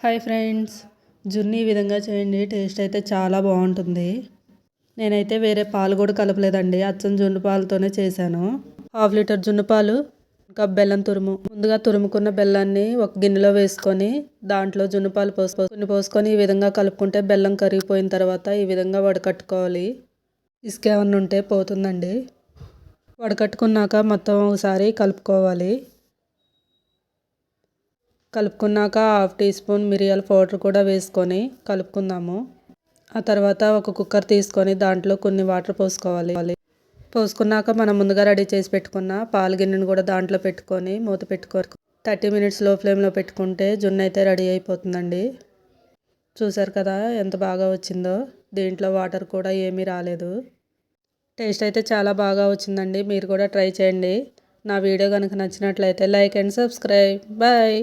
Hi friends, జున్ను ఈ విధంగా చేయండి. టేస్ట్ అయితే చాలా బాగుంటుంది. నేనైతే వేరే పాలు కూడా కలపలేదండి, అచ్చం జున్ను పాలతోనే చేశాను. 1/2 లీటర్ జున్ను పాలు, కప్ బెల్లం తురుము. ముందుగా తురుముకున్న బెల్లాన్ని ఒక గిన్నెలో వేసుకొని దాంట్లో జున్ను పాలు పోసుకొని ఈ విధంగా కలుపుకుంటే బెల్లం కరిగిపోయిన తర్వాత ఈ విధంగా వడకట్టుకోవాలి. ఇసుక ఏమన్నా ఉంటే పోతుందండి. వడకట్టుకున్నాక మొత్తం ఒకసారి కలుపుకోవాలి. కలుపుకున్నాక 1/2 టీ స్పూన్ మిరియాల పౌడర్ కూడా వేసుకొని కలుపుకుందాము. ఆ తర్వాత ఒక కుక్కర్ తీసుకొని దాంట్లో కొన్ని వాటర్ పోసుకోవాలి. పోసుకున్నాక మనం ముందుగా రెడీ చేసి పెట్టుకున్న పాల గిన్నెను కూడా దాంట్లో పెట్టుకొని మూత పెట్టుకోవాలి. 30 మినిట్స్ లో ఫ్లేమ్లో పెట్టుకుంటే జున్ను అయితే రెడీ అయిపోతుందండి. చూసారు కదా ఎంత బాగా వచ్చిందో. దీంట్లో వాటర్ కూడా ఏమీ రాలేదు. టేస్ట్ అయితే చాలా బాగా వచ్చిందండి. మీరు కూడా ట్రై చేయండి. నా వీడియో కనుక నచ్చినట్లయితే లైక్ అండ్ సబ్స్క్రైబ్. బాయ్.